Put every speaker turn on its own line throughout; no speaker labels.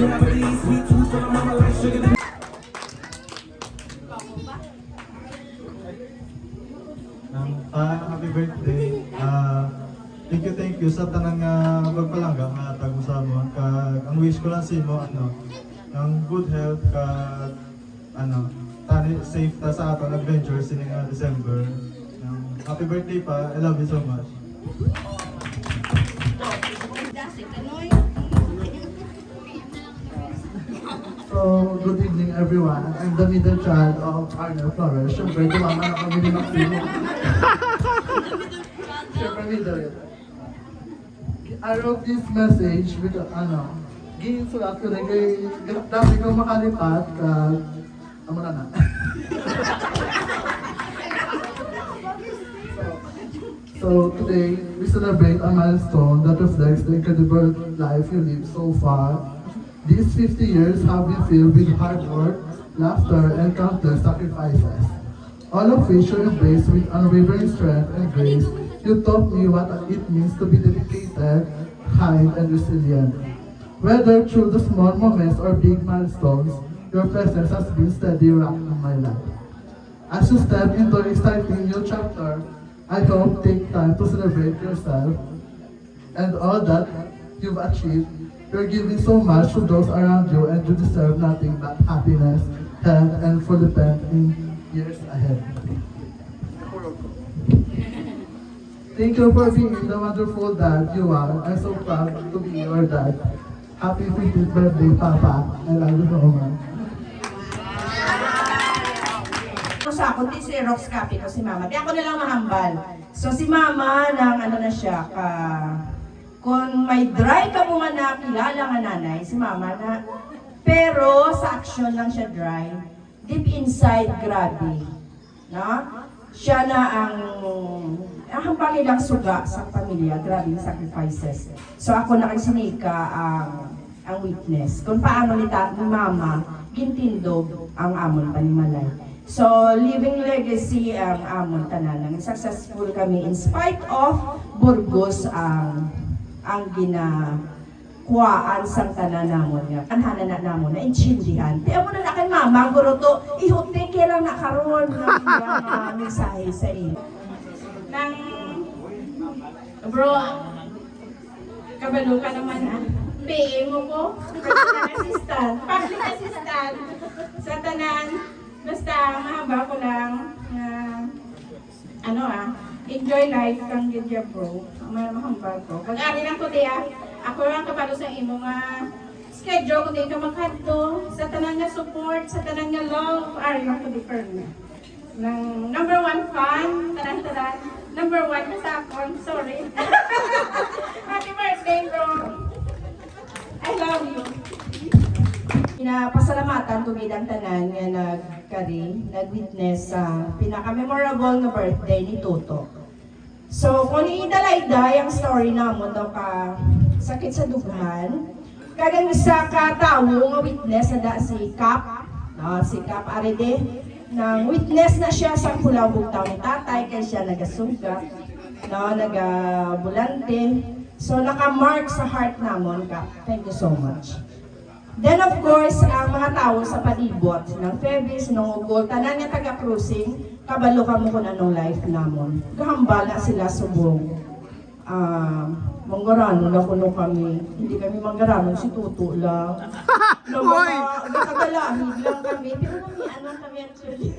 Happy birthday. Thank you sa tanang pagpalangga nga tago sa mo. Ang wish ko lang sa mo ng good health tani safe ta sa atong adventure sining December. Happy birthday pa. I love you so much.
So, good evening everyone. I'm the middle child of Arnold Flores. Siyempre, tumama na kami ni Maximo. Siyempre, middle yun. I wrote this message with, ginsulat ko rin kay, dami ko makalipat, amo na na. So, today, we celebrate a milestone that reflects the incredible life you lived so far. These 50 years have been filled with hard work, laughter, and countless sacrifices. All of which you embrace with unwavering strength and grace. You taught me what it means to be dedicated, kind, and resilient. Whether through the small moments or big milestones, your presence has been steady rock in my life. As you step into an exciting new chapter, I hope take time to celebrate yourself and all that you've achieved. You're giving so much to those around you and you deserve nothing but happiness, health, and fulfillment in years ahead. Thank you for being the wonderful dad you are. I'm so proud to be your dad. Happy 50th birthday, Papa. I love you so much.
Sa ako, si Rox Capi ko si Mama. Di ako na lang mahambal. So si Mama, na siya, kung may dry ka mo man na kilala nga nanay, si Mama na, pero sa action lang siya dry, deep inside, grabe. No? Siya na ang pangilang suga sa pamilya, grabe yung sacrifices. So ako nakisinika ang witness. Kung paano ni Mama, gintindog ang amon panimalay. So, living legacy ang amon tanan. Successful kami in spite of Burgos ang ginakuhaan sang tanan namon nga. Anhana na namon na intindihan. Di mo na kay Mama, guro to, ihuti kaya lang nakaroon ng mensahe sa iyo. Nang, bro, kabalo ka naman ha. PA mo po, public assistant, sa tanan, basta mahaba ko lang, enjoy life kang gidya bro, mahambal ko. Pag-ari lang ko diya, ako lang kapalo sa imo nga schedule ko din ka magkadto, sa tanan nga support, sa tanan nga love, ari lang ko di firm. Nang number 1 fan, tanan-tanan, number 1 na sa akon, sorry. Happy birthday bro! I love you. Pinapasalamatan tugid ang tanan nga nag-witness sa pinaka-memorable nga birthday ni Toto. So, kung idalay-day ang story namon daw ka sakit sa dughan, kagang sa katawo nga witness na si Cap Arede, nang witness na siya sa kulawog taon ni tatay kay siya nagasuga, nagabulante. So, naka-mark sa heart namon ka. Thank you so much. Then of course, ang mga tao sa palibot ng Febis, ng Ugol, tanan nga taga-cruising, kabalo ka mo kung anong life namon. Gahambala sila subong. Manggaranon na kuno kami. Hindi kami manggaranon, si Tuto lang. Nakagalahig lang kami. Pero kami actually.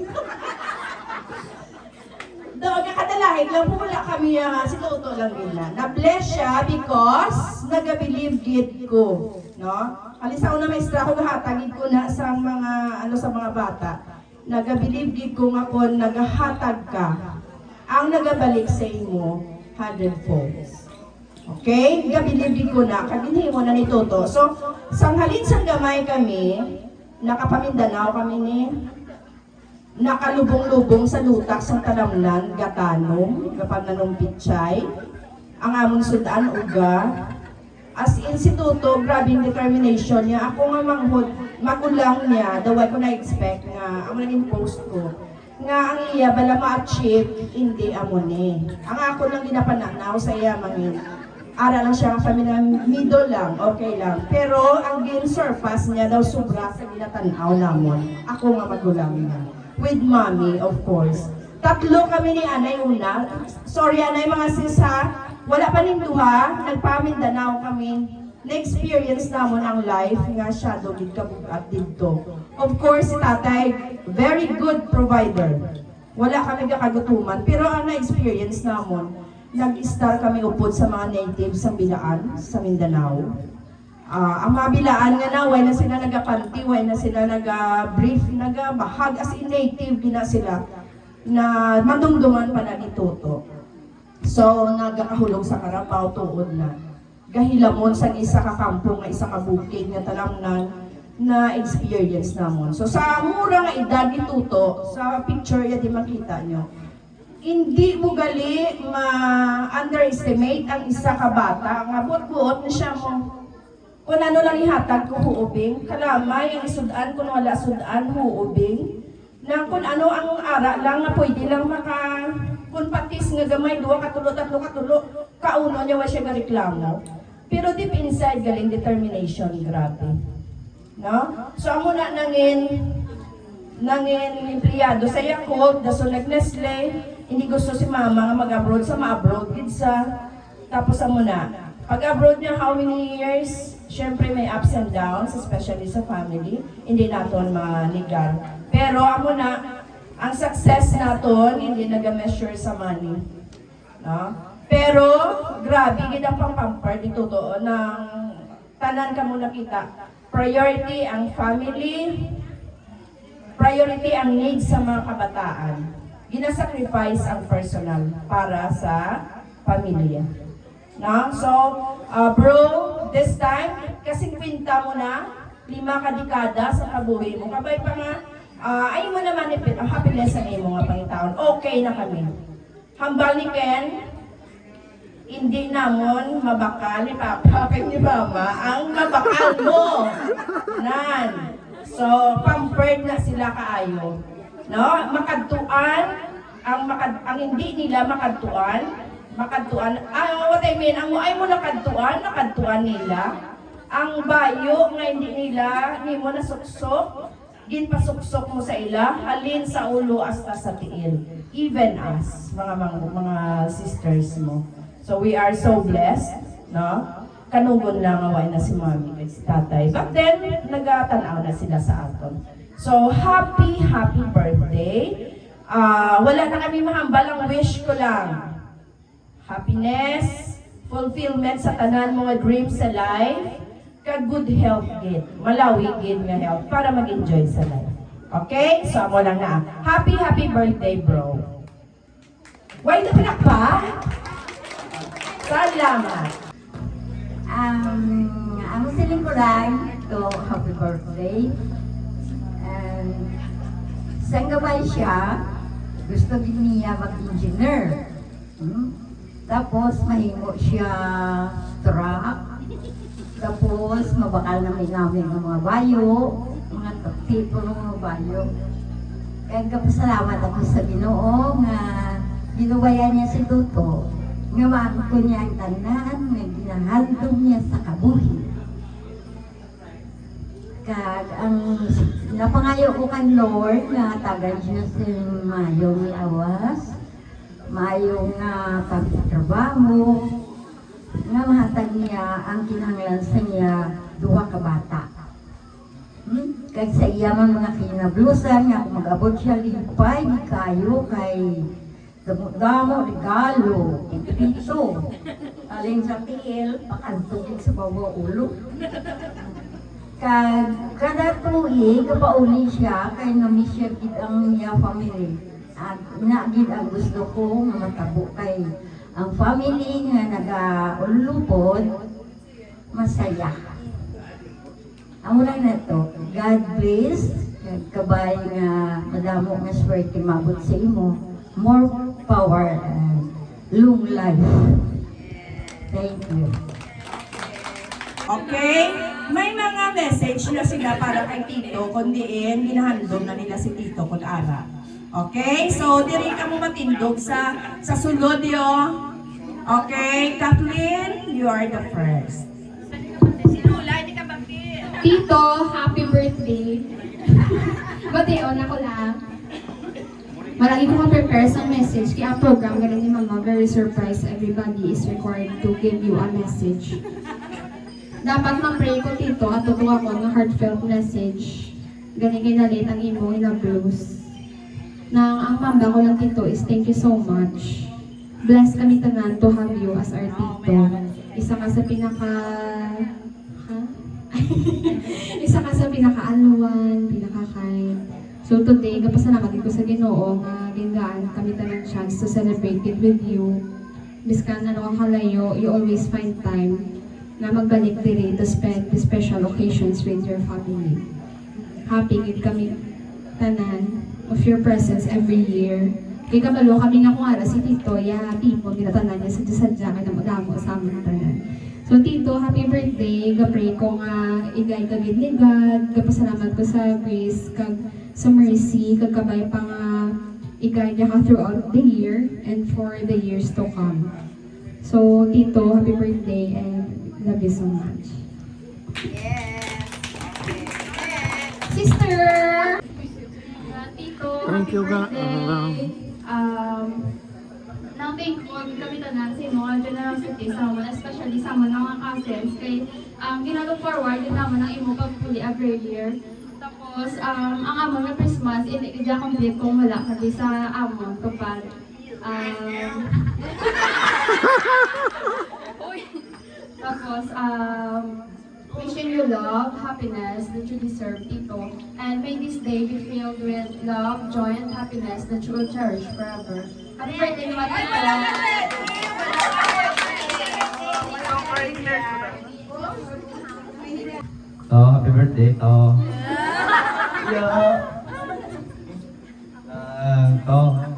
Doon, nakadalahig lang, wala kami si Toto lang nila. Na-bless siya because nag-believe gid ko. No? Alisaw na maestra ko nahatagid ko na sa mga bata. Nag-believe gid ko nga kon nagahatag ka. Ang nagabalik sa imo 100-fold. Okay? Nag-believe gid ko na kaginhi mo na ni Toto. So, sanghalin sang gamay kami, nakapamindanao kami ni nakalubong-lubong sa lutak sa talamnan, gatano, gapananong pitchay, ang among sudan uga. As in si Tuto, grabe yung determination niya. Ako nga magulang niya, daw ko na-expect nga, ang naging post ko, nga ang iya bala ma-achieve, hindi amo ni. Ang ako lang ginapananaw sa iya mangin, ara lang siya kami na middle lang, okay lang. Pero ang gin-surpass niya daw sobra sa ginatanaw namon. Ako nga magulang niya. With mommy, of course. Tatlo kami ni Anay una. Sorry Anay, mga sis ha. Wala pa rin duha. Nagpamindanao kami. Na-experience namon ang life nga shadow gid kabugat dito. Of course, si tatay, very good provider. Wala kami kakagutuman. Pero ang na-experience namon, nag-star kami upod sa mga natives sa Bilaan, sa Mindanao. Ang mga Bilaan nga na, way na sila nagapanti, way na sila naga-brief, naga-bahag, as in native, gina sila, na madumduman pa na ni Toto. So, nagakahulog sa Carabao, tuod na. Gahilamon sa isa ka kampo, nga isa ka bukid, nga talamnan, na experience namon. So, sa mura nga edad ni Toto, sa picture ya di makita nyo, hindi mo gali ma-underestimate ang isa ka bata. Nga buot-buot na siya mo. Kung ano lang ihatag ko huubing, kalamay ang isudan, kung wala sudan huubing. Na kung ano ang ara lang na pwede lang kung patis nga gamay, 2, 3, 4, kauno niya wa siya gareklamo. Pero deep inside, galing determination, grabe. No? So amo na nangin empleyado sa Yakult, daso nag-Nestle, hindi gusto si mama nga mag-abroad sa ma-abroad gid sa tapos amo na. Pag-abroad niya how many years? Syempre may ups and downs, especially sa family. Hindi naton manigan. Pero amo na ang success naton hindi naga-measure sa money. No? Pero grabe gid ang pang-pamper dito to ng tanan ka mo nakita. Priority ang family, priority ang needs sa mga kabataan. Gina-sacrifice ang personal para sa pamilya. No? So, bro, this time, kasing kwinta mo na, 5 ka dekada sa kabuhi mo. Kabay pa nga, ay mo naman ang happiness sa imo nga pangitaon. Okay na kami. Hambal ni Ken, hindi namon mabakal ni Papa kay ni Mama ang mabakal mo. Nan. So, pampered na sila kaayo. No? Makadtuan, ang hindi nila makadtuan, what I mean, ang ay mo nakadtuan nila. Ang bayo nga hindi nila, ni mo nasuksok, ginpasuksok mo sa ila, halin sa ulo hasta sa tiil. Even us, mga sisters mo. So we are so blessed, no? Kanugon lang away na si Mami at si Tatay. But then, nagatanaw na sila sa aton. So, happy birthday. Wala na kami mahambal, ang wish ko lang. Happiness, fulfillment sa tanan mga dreams sa life, ka good health gid, malawi gid nga health para mag-enjoy sa life. Okay? So, amo lang na. Happy birthday, bro. Why na pinakpa? Salamat.
Ang siling ko lang ito, happy birthday. And sa gabay siya, gusto din niya mag-engineer. Tapos mahimo siya truck. Tapos mabakal na may namin ng mga bayo, mga tipo ng mga bayo. Kaya kapasalamat ako sa Ginoo nga ginubayan niya si Tuto. Nga maakot ko niya ang tanan, nga ginahandong niya sa kabuhi. Kag ang napangayo ko kan Lord nga tagan siya sa mayong awas, mayong pagtrabaho, nga mahatag niya ang kinahanglan sa niya 2 ka bata. Kag sa iya man mga kinablusan nga kung mag-abot siya lipay, di kayo kay damo regalo, pito, alin sa tiil, pakantugin sa bawa ulo. Kada tuig, kapauli siya, kay namiss siya gid ang niya family. At naagid ang gusto ko nga matabo kay ang family nga nag-ulupod, masaya. Amo lang na to, God bless, kabay nga madamo nga swerte mabot sa imo, more power and long life. Thank you.
Okay? May mga message na sila para kay Tito, kundiin, ginahandog na nila si Tito kung ara. Okay? So, diri ka mo matindog sa sulod yo. Okay, Kathleen, you are the first.
Tito, happy birthday. Bateon ako lang. Malagi ko ka-prepare sa message. Kaya ang program, ganun ni Mama, very surprised. Everybody is required to give you a message. Dapat ma-pray ko, Tito, at tutuwa ko ng heartfelt message. Ganun ginalit ang imo, ina-blues. Nang ang mamba ko lang, Tito, is thank you so much. Blessed kami tanan to have you as our Tito. Isa ka sa pinaka... Isa ka sa pinaka-aluan, pinaka-kind. So today, kapasalamat ko sa Ginoo nga gingaan kami tanan chance to celebrate it with you. Biskan ano kang kalayo, you always find time na magbalik diri to spend the special occasions with your family. Happy gid kami tanan of your presence every year. Kay kabalo kami nga kung ara si Tito, ya people ginatanan niya sa sadya kay na magamo sa amon tanan. So Tito, happy birthday. Gapray ko nga igay kagid ni God. Gapasalamat ko sa grace kag sa mercy kag kabay pa nga igay niya ka throughout the year and for the years to come. So Tito, happy birthday and love you so much. Sister! Tito,
Thank you,
happy birthday. Nang thankful kami tanan sa imo ang generosity sa mo, especially sa mga mga cousins kay ginalook forward din naman ang imo pagpuli every year. Tapos ang amon nga Christmas hindi kaya complete kung wala kami sa amon kapag tapos wishing you love, happiness that you deserve, Tito. And may this day be filled with love, joy, and happiness that you will cherish forever. Happy birthday naman, Tito!
Happy birthday, to.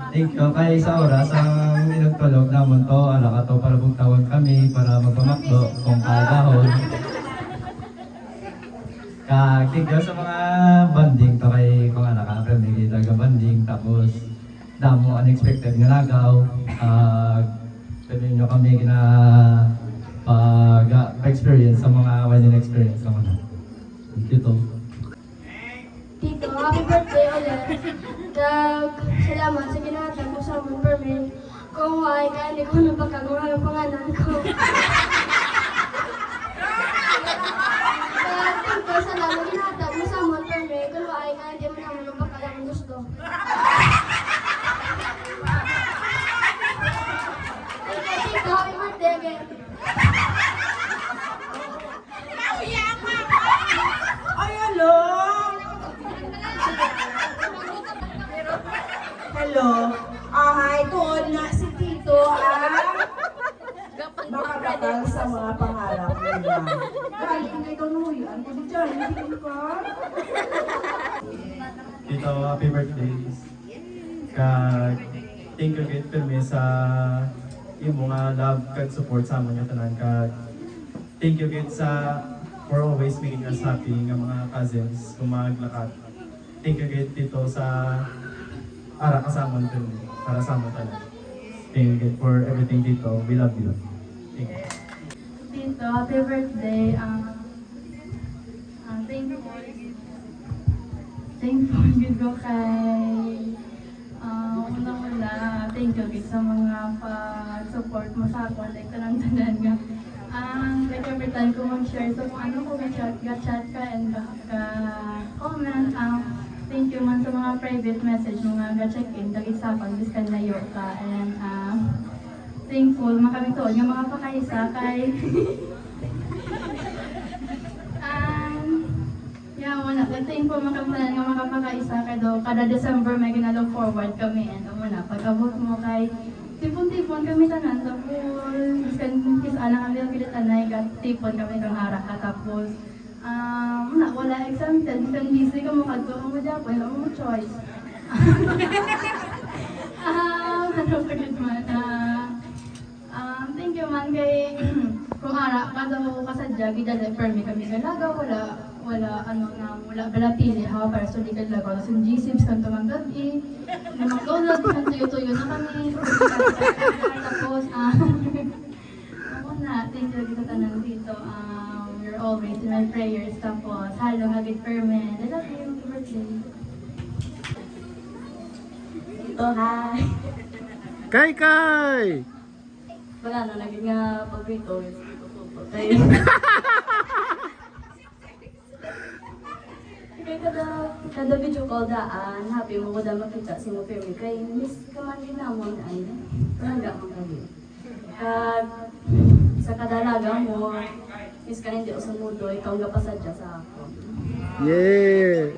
Thank you kay sa oras ang inagtulog namon to. Ala ka to para bugtawan kami para magpamakdo kung kagahon. Thank you sa mga banding to kay kung anak ka kami taga banding tapos damo unexpected nga nagaw. Pwede nyo kami pag-experience sa mga wedding experience sa mga. Thank you to.
Tito, happy birthday ulit. Salamat sa ginatag mo sa amon permit. Kung why ka, hindi ko napagkagawa ng pangalan ko. Tito, salamat ginatag mo sa amon permit. Kung why ka, hindi mo naman napagkagawa ng gusto. Tito, happy birthday again.
Ay, hello! Hello. Hi, tuon na si Tito makabatal sa mga pangarap nila. Galing kay Kanuyan, kung dyan, hindi ka?
Tito, happy birthday. Thank you kay Pirmi sa imo nga love kag support sa amon nga tanan kag thank you kay sa for always making us happy nga mga cousins kung maglakat. Thank you kay Tito sa ara kasama din para sa amon tanan. Thank you for everything, Tito. We love you. Thank you.
Tito, happy birthday. Thankful gid ko kay una-una, thank you gid sa mga pag-support mo sa ako, like tanan nga. Like every time ko mag-share, so kung ano ko ga-chat ka and ka-comment, thank you man sa mga private message mo nga ga-check-in, dagit-sapan, biskan layo ka, and thankful makamituod nga mga pakaisa kay wala, thankful makamituod nga mga pakaisa kay do kada December may ginalook forward kami, and wala, pag-abot mo kay tipon-tipon kami tanan, tapos biskan kisa lang kami ang pilitanay, tipon kami kang ara ka, tapos wala exempted, biskan busy ka mo kadto mo Japon, wala mo choice. Ano pa gid man, thank you man kay kung ara ka daw kasadya gidala permi kami galaga, wala bala pili ha para sa legal lagaw sa GCs kanto man gabi na McDonald's kanto tuyo na kami tapos
thank you sa tanan dito. You're always in my prayers. Tapos, halo, hagit permen. I love you. Happy birthday. Ito, hi.
Kai!
Wala na, naging nga paborito. Kaya kada video call daan, happy mo ko da makita si mo Permi. Kaya miss ka man din namon ay. Talaga man kami. Kag sa kadalaga mo, miss ka hindi usamudo, ikaw nga pasadya sa ako.
Yeah!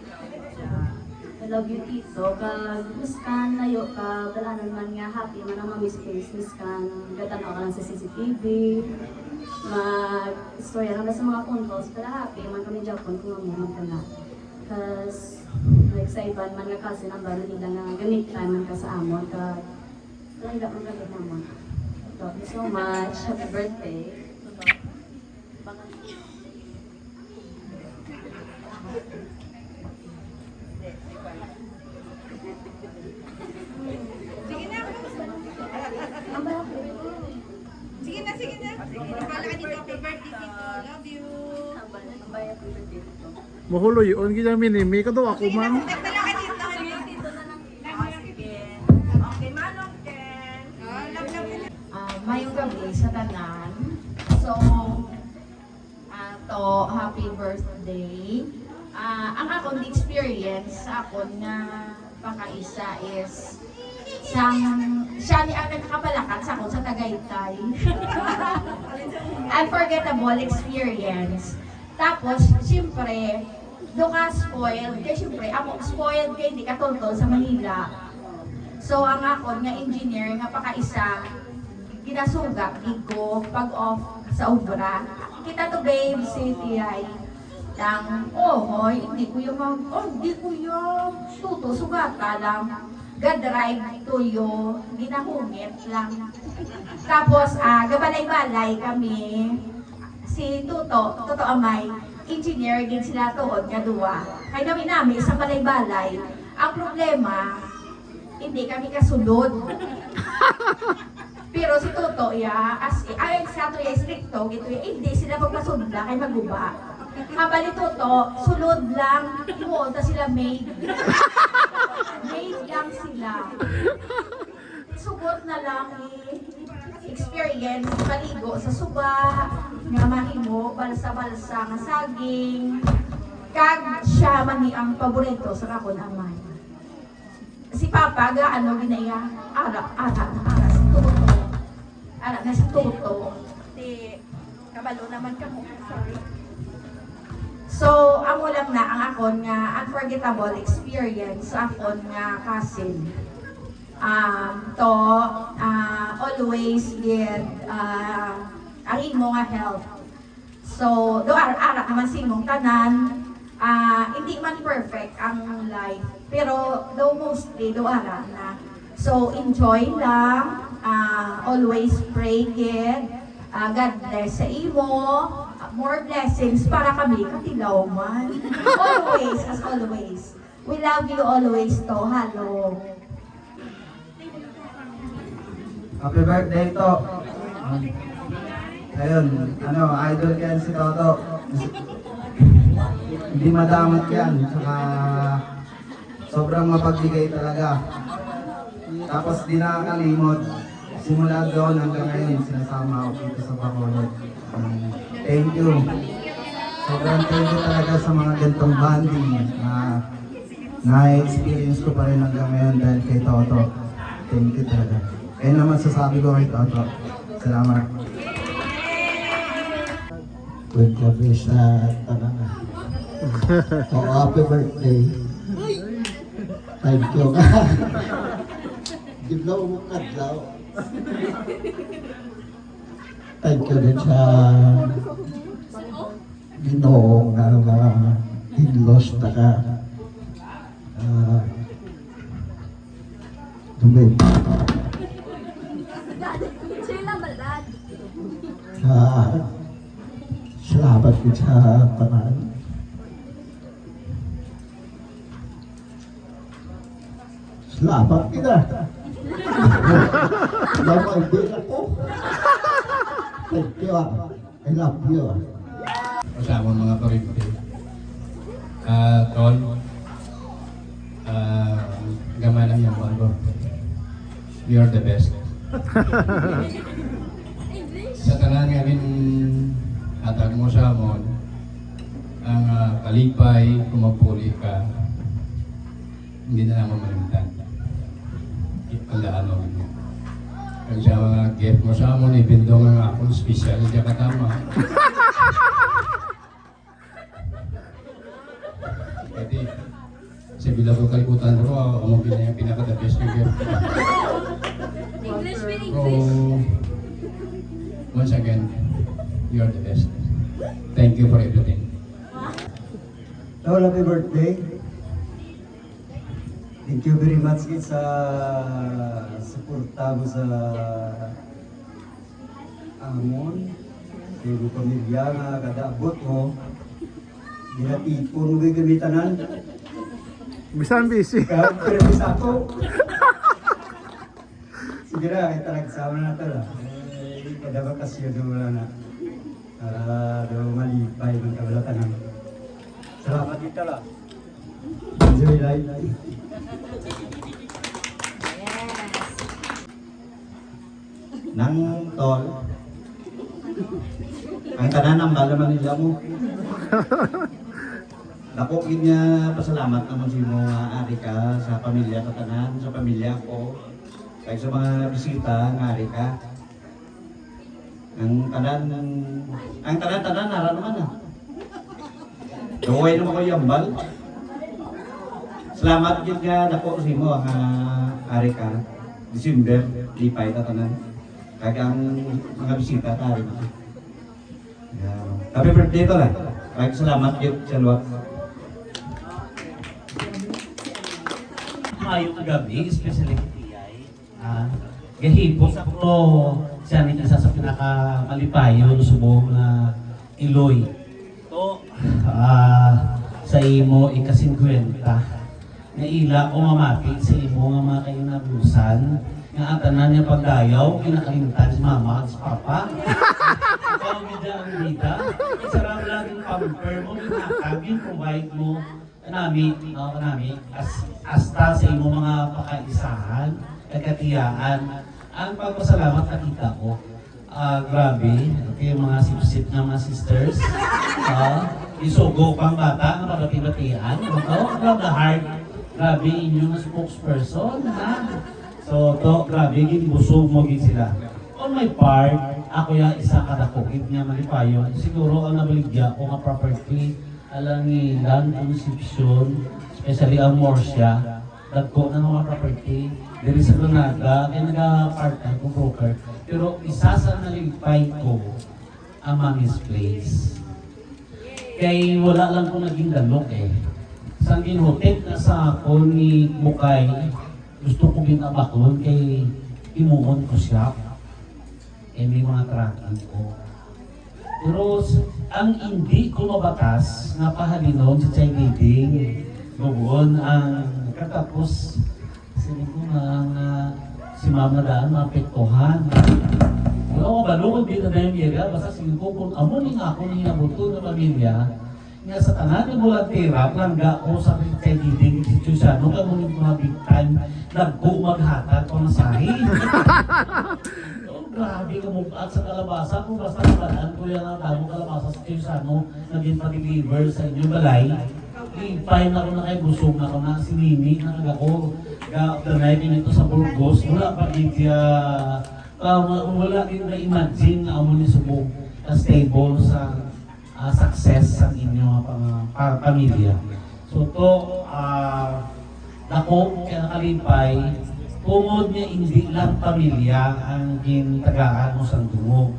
I love you, Tito. Kag miss ka layo ka, dalanan man nga happy man ang mamiss place. Miss ka gatanaw ka lang sa CCTV. Mag-istorya lang sa mga controls. Pero happy man kami Japon kung mamuman ka na. Cause like sa iban man nga kasi ang baro nila nga ganit man ka sa amon. Kag talaga man ka namon. Love you so much. Happy birthday.
Sige na, sige na. Nakala ka dito. Happy birthday, Tito. Love you.
Happy birthday.
Mahulo yun, gina minimi ka daw ako man.
Nagdala ka dito. Okay, Manong Ken. Love.
Mayong gabi sa tanan. So, to happy birthday. Ang akong experience sa akon nga pakaisa is siya ni ang nagkapalakan sa akon sa Tagaytay. Unforgettable experience. Tapos, siyempre, doon ka spoiled. Kaya siyempre, ako spoiled kay hindi katultol sa Manila. So, ang akon nga engineer nga pakaisa, ginasugat ko pag-off sa obra. Kita to babe, city ay lang, hoy, hindi ko yung hindi ko yung tuto, sugata lang. Gadrive tuyo, ginahungit lang. Tapos, gabalay-balay kami. Si Tuto Amay, engineer din sila tuod nga duwa. Kaya namin sa balay-balay. Ang problema, hindi kami kasulod. Pero si Toto, ayon sa ito stricto, hindi sila pagpasudla kay maguba. Habang ni Toto, sulod lang, imuota sila maid. Maid lang sila. Sugot na lang experience, paligo sa suba, nga mahimo, balsa-balsa, nga saging. Kag siya man ni ang paborito sa kakon amay. Si Papa, gaano ginaya, ara si Toto. Ara na si Toto.
Si kabalo naman ka mo. Sorry.
So, amo lang na ang akon nga unforgettable experience sa akon nga cousin. Always with ang imo nga health. So, do ara naman sa imong tanan, hindi man perfect ang life, pero do mostly do ara na. So, enjoy lang, always pray God, God bless sa imo, more blessings para kami katilaw man. Always, as always. We love you always to. Hello.
Happy birthday to. Ayun, idol yan si Toto. Hindi madamat yan, saka sobrang mapagbigay talaga. Tapos di nakakalimot, simula doon hanggang ngayon, sinasama ako dito sa Bacolod. Thank you. Sobrang thank you talaga sa mga gantong banding na na-experience ko pa rin hanggang ngayon dahil kay Toto. Thank you talaga. Kaya naman sasabi ko kay Toto. Salamat.
Good gabi sa tanan. Happy birthday. Thank you. Giblaw mo kadlaw. Thank you din sa Ginoo nga in-lost na ka. Dumib. Salamat din sa tanan. Salamat kita. Lamang din ako. Thank you. I love you.
Kasama mga pari-pari. Tol, gamay lang yung bago. You are the best. Sa tanan nga rin hatag mo sa amon, ang kalipay, kumapuli ka, hindi na naman malimtan. Ipandaan mo. Kung sa mga gift mo sa amon, ibindong nga akong special, diya katama. Jadi, saya bilang ko kalikutan ko, ang mga yung pinaka-the best yung gift. So, once again, you are the best. Thank you for everything.
Lord, happy birthday. Thank you very much kid sa suporta mo sa amon. Sa iyong pamilya nga kadaabot mo. Ginatipon mo yung gamitanan.
Bisan busy.
Pero sa ako. Sige na, kahit talagsama na ito lang. Kada bakasyon na wala na. Para daw malipay ng kabalatan ng salamat kita lang. Enjoy life.
Nang tol, ang tanan ng bala Manila mo. Dako gid nga pasalamat naman si mo nga ari ka sa pamilya ka tanan, sa pamilya ko. Kay sa mga bisita nga ari ka. Ang tanan nara naman na. Duway naman ko yambal. Salamat gid nga dako si mo nga ari ka. December, lipay ta tanan. Kaya ang mga bisita ta rin. Happy birthday to lang. Kaya salamat yun sa luwag.
Mayong gabi, especially kay gahipon ko siya ni isa sa pinakamalipayon subong na Iloy. To sa imo ika-50 nga ila o mamati sa imo nga mga kayunabusan nga atanan niya pagdayaw, kinakalimtan si mama at si papa. Ikaw medya ang vida, isarang laging pamper mo, ginakabin, provide mo, kanami, hasta sa imo mga pakaisahan, kagkatiyaan. Ang pagpasalamat nakita ko, grabe, okay, mga sip-sip ng mga sisters, isugo pang bata, ang pagkatibatian, love the heart, grabe inyong spokesperson, ha? So, to, grabe, busog mo gid sila. On my part, ako yung isa kadakokit niya malipayon. Siguro ang nabaligya ko nga property, alang ni land conception, especially ang Morsya, dagko ng mga property, diri sa Granada, kaya nag-partner ko broker. Pero isa sa nalipay ko, ang Mami's Place. Kaya wala lang ko naging dalok eh. Sa ginhotek na sa ako ni Mukay, gusto ko ginabakon kay imuon ko siya. Eh may mga tracking ko. Pero ang hindi ko mabatas nga pahalinon sa child leading, doon ang katapos sinin ko si Mama Daan maapektuhan. Wala ko ba lukod dito na yung area, basta sinin ko kung amo ni nga ako ni nabuto ng pamilya, nga sa tanan ng volantira, langga ko sa child leading si Chusano, kamo ni mga big time, nagko maghatag pa masahin. Grabe ka mo at sa kalabasa, kung basta nabalaan ko yung damo kalabasa sa Chusano, naging pa-deliver sa inyong balay. Ipay na ko na kayo, busog na ko na, sinini, nakagako, the night ito sa Burgos, wala pa din siya, wala din na-imagine na amo ni subong stable sa success sa inyong pamilya. So to, dako, kaya nakalipay, tungod niya hindi lang pamilya ang gintagaan mo sa dungog.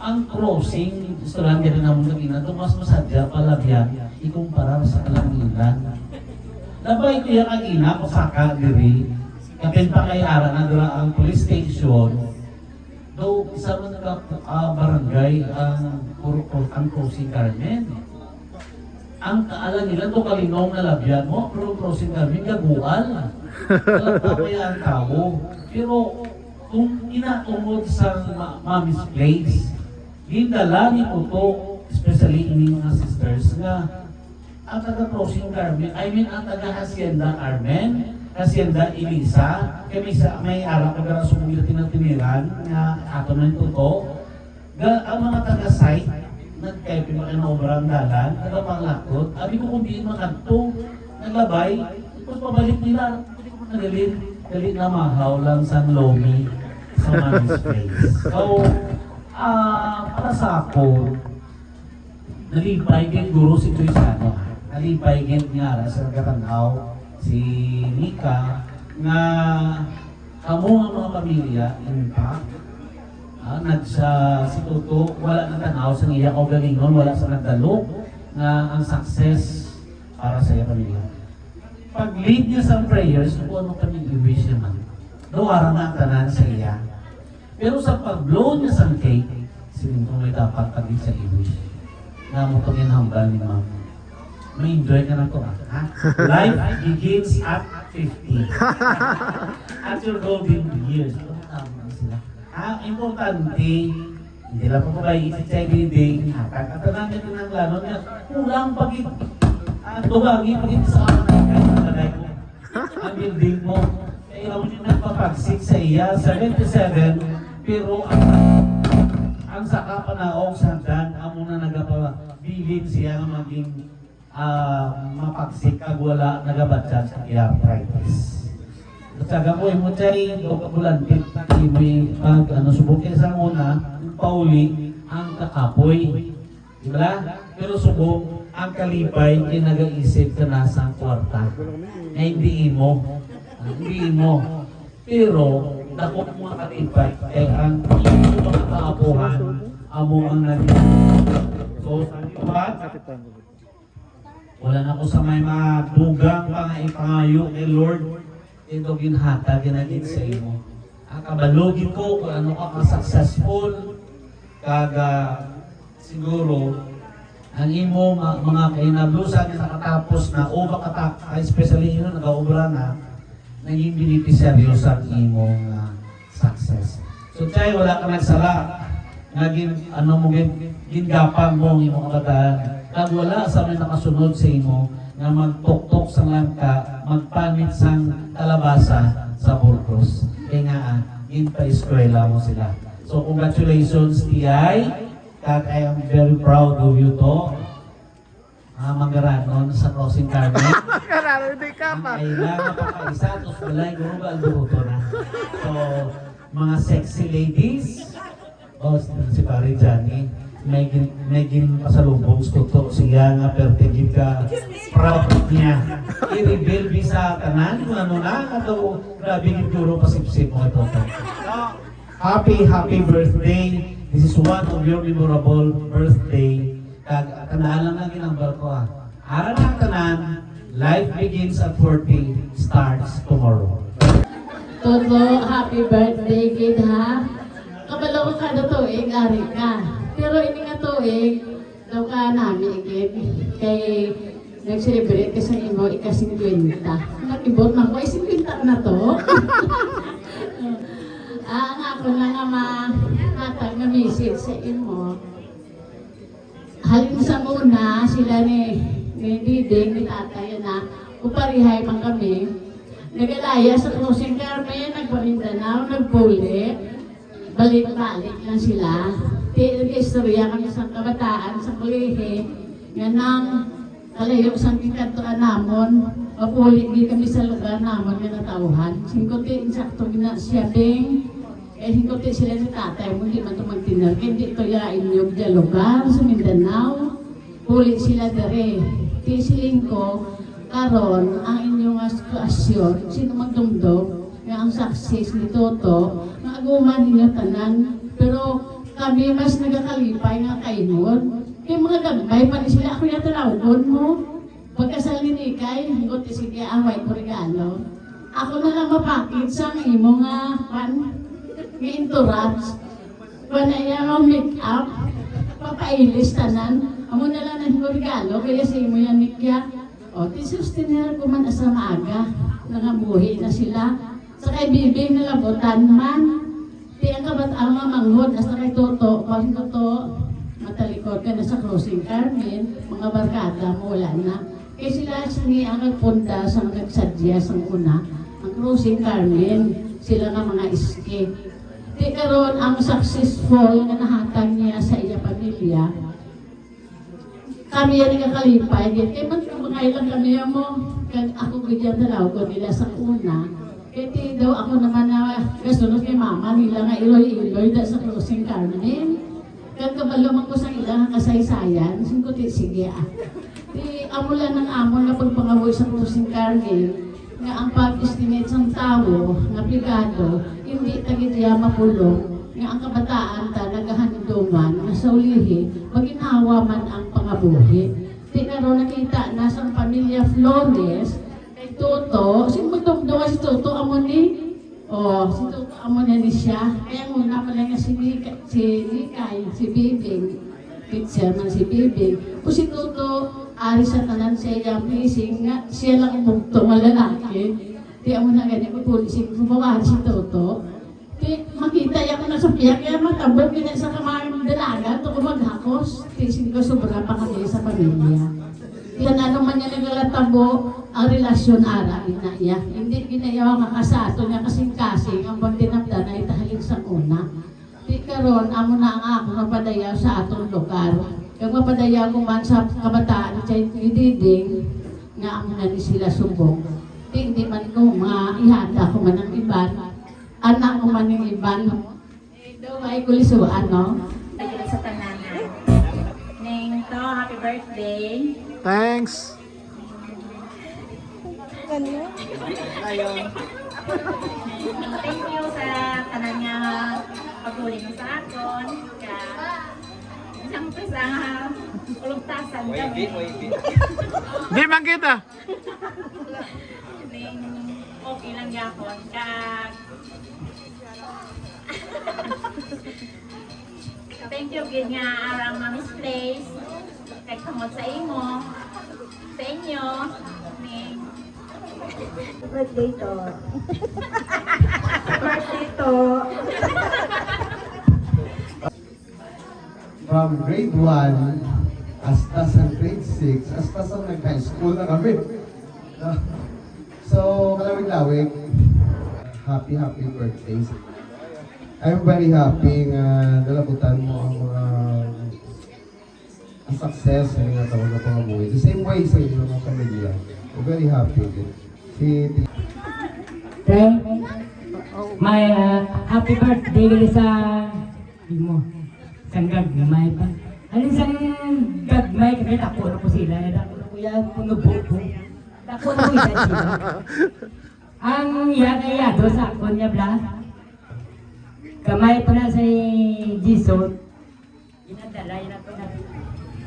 Ang crossing, gusto lang din naman naging na mas masadya palabyan, ikumpara sa kalangilan. Labay ko yung agina ko saka diri, kapin pa kay Ara na dira ang police station, do isa man barangay ang crossing Carmen. Ang kaalan nila to kalinong na labyan mo, pero crossing Carmen gaguan. Alam pa kaya ang tao. Pero kung inatungod sa Mami's Place, gindala ni Tuto, especially ini mga sisters nga ang taga-Crossing Carmen, ang taga-Hacienda Carmen, Hacienda Elisa, kami sa may araw na gara sumugil tinatiniran nga ato na ito ang mga taga-site nagkaya pinakinobrang dalan, taga-panglakot, abi ko kung di mga ito naglabay, tapos pabalik nila, dali na mahaw lang sa Lomi sa Mami Space. So, para sa ako, nalipay din guro si Trisano. Nalipay din nga sa Gatanaw, si Nika, nga kamo ang mga pamilya, impact, si Tuto, wala na tanaw sa niya o galingon, wala sa nagdalo, nga ang success para sa iya pamilya. Pag-lead niya sa prayers, kung ano kami i-wish naman, nawara na ang tanan sa iya. Pero sa pag-blow niya sa cake, sinintong may dapat pag-lead sa i-wish. Na mo itong inhambal ni Ma'am. May enjoy ka na ito, ha? Life begins at 50. At your golden years. Tama sila. Importante, hindi lang po ba isip sa everyday, katanan nito ng lalo niya, kulang pagit, tubagi pagit sa kahit ang building mo. Kaya mo din nagpapagsik sa iya, 77, pero ang saka panaong sandan, amo na nagpapabilin siya na maging mapagsik kag wala nagabatyan sa arthritis. At saka po mo chay kabulantit may subukin sa muna pauli ang kakapoy. Diba? Pero subok ang kalipay ay nag-iisip ka nasa kwarta. Na hindi mo. Pero dako mga kalipay ay ang mga kaapuhan amo ang naging. So, wala na ko sa may mga dugang ipangayo ni Lord ito ginhata ginagin sa imo. Ang kabalogin ko kung ano ka successful siguro ang imo mga kainablusan na nakatapos na o baka especially yun nag-aobra na naging beneficiaryo sa imong success. So chay wala ka nagsala naging gingapang mo ang imong kabataan. Kag wala sa may nakasunod sa imo nga magtuktok sa langka, magpanit sang kalabasa sa Burgos. Kaya nga, pa-eskwela mo sila. So, congratulations, T.I. Kag I am very proud of you to. Mangaranon sa Crossing Carmen.
Mangaranon, hindi ka pa.
Ay lang, mapakaisa, tapos wala, guro ba, buto na. So, mga sexy ladies, si Pari Johnny, may pasalubong tuto siya nga pertigid ka proud niya i-reveal sa tanan kung ano na ato grabe yung guro pasipsip mo ito. Happy birthday, this is one of your memorable birthday. Tandaan lang ang ginambar ko ara ng tanan, life begins at 40, starts tomorrow.
Toto, happy birthday, kid ha. Kabalo ko kada tuig, ari ka. Pero ini nga tuig, daw ka namin ikit. Kay nag-celebrate ka sa imo, ika-50. Nag-ibot man ko, 50 na to. Ang ako na nga mahatag na message sa imo. Halin sa muna, sila ni Diding, ni Tatay na, uparihay man kami. Nagalaya sa Crossing Carmen, nagpamindanao, nagpuli. Balik-balik lang sila. Istorya kami sa kabataan, sa kulihe, nga nang kalayo sa kinkantoan namon, mapuli di kami sa lugar namon nga natauhan. Singkuti, insakto ginasiyabing, singkuti sila ni Tatay, hindi man ito magtinar. Hindi ito yain yung lugar sa Mindanao, puli sila dere. Tisiling ko, karon ang inyong asosasyon, sino magdumdum, nga ang success ni Toto, maaguman ninyo tanan, pero kami mas nagakalipay nga kainon. Kaya mga gagmay pa ni sila, ako yung talawgon mo. Pagkasal ni Nikay, hingot sige, away ko regalo. Ako na lang mapakit sa imo nga, entourage. Panaya mo make-up, papailis tanan. Amo na lang ang regalo, kaya sa imo yan Nikya. O, tisustinera ko man asa maaga, nangabuhi na sila. Sa kay bibing na labutan man, di ang kabat ang mamanghod, hasta kay Toto, kasi Toto,
ikot ka na sa closing Carmen, mga barkada mo wala na. Kaya sila sini ang nagpunta sa nagsadya sa una, ang closing Carmen, sila nga mga iske. Di karon ang successful na nahatag niya sa iya pamilya. Kami yan nakakalipay, kaya magkabangay lang kami mo. Kaya ako ganyan dalaw ko nila sa una. Kaya daw ako naman na kasunod kay mama nila nga iloy-iloy da sa closing Carmen. Kaya kabaluman ko sa ilang kasaysayan, singkuti sige Di amulan ng amon na pagpangaboy sa closing Carmen, nga ang pag-estimate ng tao, nga brigado, hindi tagidya mapulong, nga ang kabataan ta nagahanduman, nga sa ulihi, maginawa man ang pangabuhi. Di na ro nakita na sa pamilya Flores, kay Toto, simutong-tunga si Toto, amon ni, si Toto amon na ni siya, kaya muna pala nga si Likay, si Bibing, picture man si Bibing, o si Toto, ari sa tanan siya yung pising nga, siya lang umugtong ang lalaki. Di ako na ganyan, pupulising, kumawari si Toto. Di makita ako na sa piyak, kaya matabog yun sa kamayang dalaga, ito ko maghakos. Di sindi ko sobra pa kami sa pamilya. Yan ano man niya nagalatabo, ang relasyon ara na iya. Hindi ginayawa nga kasato niya kasing-kasing, ang bang tinamda na itahalin sa una. Di karon amo na ang ako napadaya sa atong lugar. Kaya mapadaya ko man sa kabataan sa Diding, nga amo na ni sila subong. Hindi man ko ihanda ko man ang iban, anak ko man yung iban. Daw ay kulisuan, no?
Tagilan sa tananan. Ning to, happy birthday.
Thanks.
Thank you sa tanan nga paguli mo sa akon. Isang pisang ulugtasan kami.
Di man kita.
Ning okay lang yapon. Thank you gid nga arang Mami's Place. Kay tungod sa imo. Sa inyo. Ning
Birthday to.
birthday to.
From grade 1, hasta sa grade 6, hasta sa nag-high school na kami. So, kalawig-lawig, happy birthday. I'm very happy nga dalabutan mo ang mga ang success ng mga tawag na pangabuhi. The same way sa inyo mga pamilya. I'm very happy.
My happy birthday sa mo. Sang gagmay pa. Ano sang gagmay kami dako na ko sila. Dako na ko yan punubo ko. Dako na ko yan sila. Ang yagayado sa akon niya bla. Kamay pa na sa Jisot.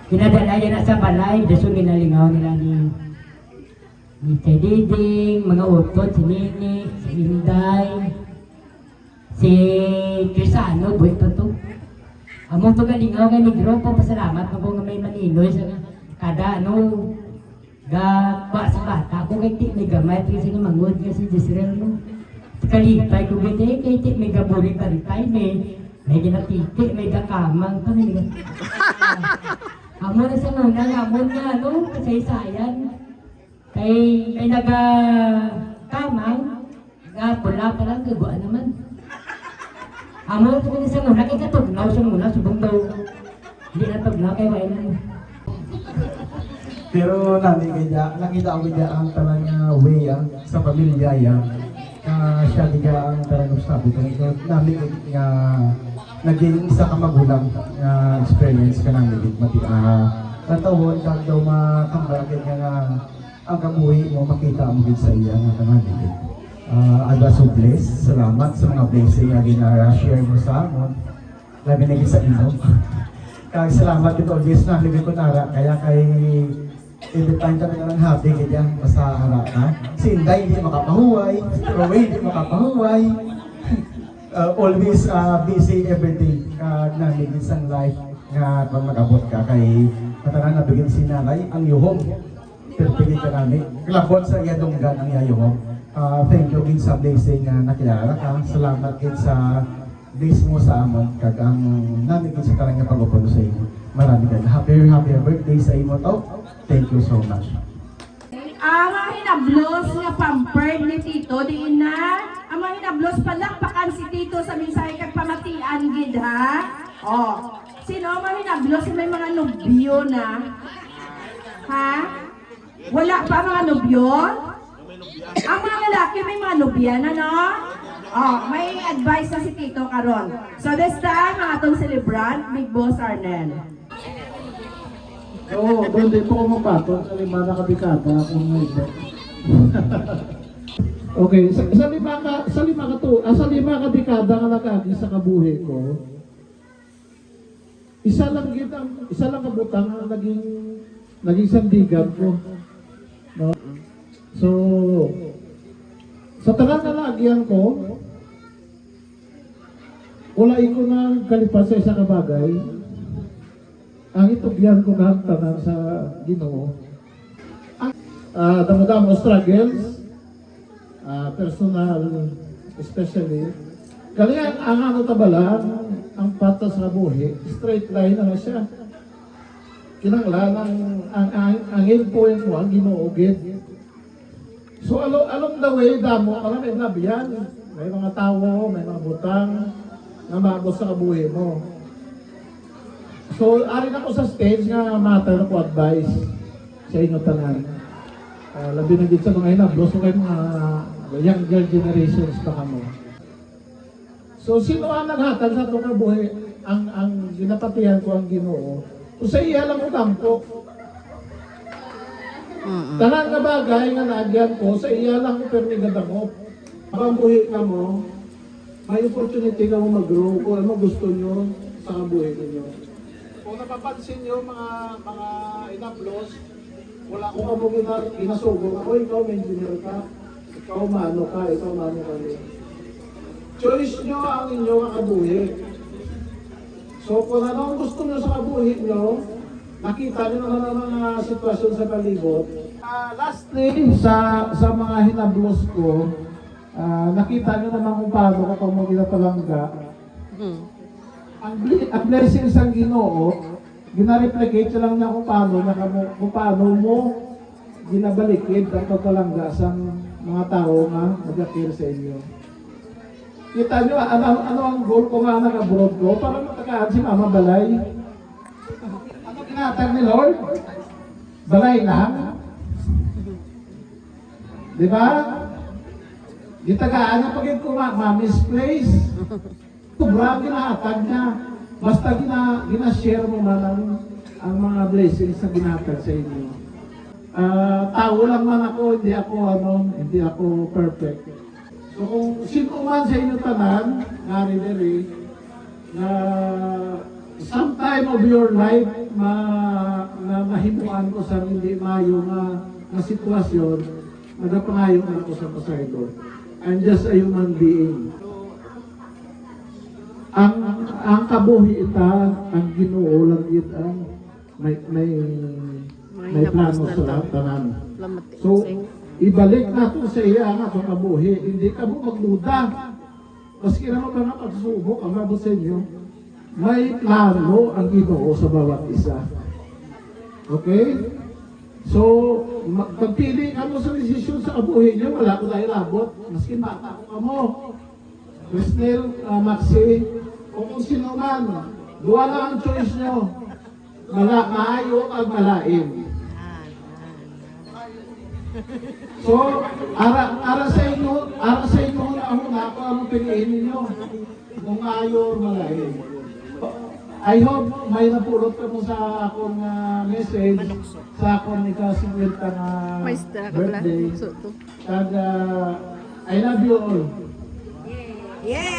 Ginadala yan na sa balay. Daso ginalingaw nila ni Tay Diding, mga utot, si Nini, si Inday, si Crisano, buhay pa to. Among to galingaw nga ni Grupo, pasalamat na po nga may maninoy sa kada sa bata. Kung kay Tik may gamay, kasi nga mangod nga si Jisrael mo. Kalipay ko gite, kay Tik may gabuling kalipay, may ginatiti, may gakamang pa. Amo na sa muna, amon nga, kasaysayan. Kay nag-kamang, pula pa lang, kagawa naman. Amo ito ko sa muna, kay katugnaw siya muna, subong daw. Hindi na tugnaw, kay wala na.
Pero nakita ko niya ang talagang way sa pamilya yan. Siya niya ang talagang sabi ko. Namin nga naging isa ka magulang na experience ka namin. Natawon ka daw makambalagin nga ang kabuhi mo, makita mo din sa iya nga namin. I was so blessed. Salamat sa mga blessing na gina-share mo sa amon. Labi na sa ino. Kaya salamat dito always na libig ko nara. Kaya kay every time kami ng happy kaya masahara ka. Si Inday hindi makapahuway. Si Roy hindi makapahuway. Always busy everyday. Namin isang life nga pag mag-abot ka kay mataran na bigyan si nanay ang yuhong. Pagpili ka namin. Kalabot sa iyadonggan ang yayuhong. Thank you din sa blessing na nakilala ka. Salamat din sa mismo sa amon kag ang namin sa karang nga pag-upolo sa inyo. Marami kag happy birthday sa imo to. Thank you so much.
Ang mga hinablos nga pampered ni Tito, di na. Ang mga hinablos palakpakan si Tito sa mensahe kag pamatian gid ha. Oh, sino ang mga hinablos may mga nobyo na? Ha? Wala pa mga nobyo? Ang mga lalaki may mga nobya na, no? Oh, may advice na si Tito karon. So this time, ang atong celebrant, Big Boss Arnel.
Oo, doon din po ako magpatong sa lima na kabikata kung may Okay, sa lima ka dekada nga nakagi sa kabuhi ko, isa lang kabutang ang naging sandigan ko. No? So, sa tanan na lagyan ko, wala ko na kalipas sa isa kabagay, ang itubyan ko na tanan sa Ginoo. Damo-damo struggles, personal, especially. Kaya ang ano tabala, ang patas sa buhi, straight line na siya. Kinanglan ang endpoint mo, ang Ginoo gid. So along the way, damo, alam may labiyan, may mga tao, may mga butang, na maabot sa kabuhi mo. So, arin ako sa stage nga matter ko advice sa inyo tanan. Labi na dito sa mga inablos, so kayo mga younger generations pa kamo. So, sino ang naghatag sa itong kabuhi? Ang ginapatihan ko ang Ginoo. So, sa iya lang ko kampo. Tanan nga bagay nga nagyan ko, sa iya lang ko permigadakop. Ang buhi ka mo, may opportunity ka mo mag-grow kung ano gusto nyo sa kabuhi ninyo. Kung napapansin nyo mga inablos, wala ko kamo ginasugo ako, ikaw may engineer ka, ikaw mano ka. Choice nyo ang inyong kabuhi. So kung ano ang gusto nyo sa kabuhi nyo, nakita nyo naman ang mga sitwasyon sa palibot. Lastly, sa mga hinablos ko, nakita nyo naman kung paano ko kung ginapalangga. Ang blessings ng Ginoo, ginareplicate lang niya kung paano mo ginabalikid ang pagkalangga sa mga tao nga nag-appear sa inyo. Kita nyo, ano ang goal ko nga nag-abroad ko para matakaan si Mama Balay. Ano ginatag ni Lord? Balay lang. Diba? Gitagaan niya pagin ko Mami's Place. Sobrang ginahatag niya. Basta ginashare mo man ang mga blessings na ginatag sa inyo. Tao lang man ako, hindi ako perfect. So kung sino man sa inyo tanan, nari na sometime of your life na mahimuan ko sa hindi mayo na sitwasyon, nagapangayon ako sa Poseidon. I'm just a human being. Ang kabuhi ita, ang Ginoo lang ita, may plano sa lahat tanan. So, ibalik natin sa iya ang atong kabuhi. Hindi ka mo magduda. Maski naman ka na pagsubok, ang mabot sa inyo, may plano ang Ginoo sa bawat isa. Okay? So, pagpili ka mo sa desisyon sa kabuhi niyo, wala ko dahil labot. Maski bata ko ka mo. Christelle, Maxi, o kung sino man, duwa lang ang choice nyo. Maayo at malaim. So, ara sa inyo na ako ang piliin ninyo. Kung maayo o malaim. I hope may napulot ka mo sa akong message sa akong ika-50 na birthday. And I love you all.
Yeah!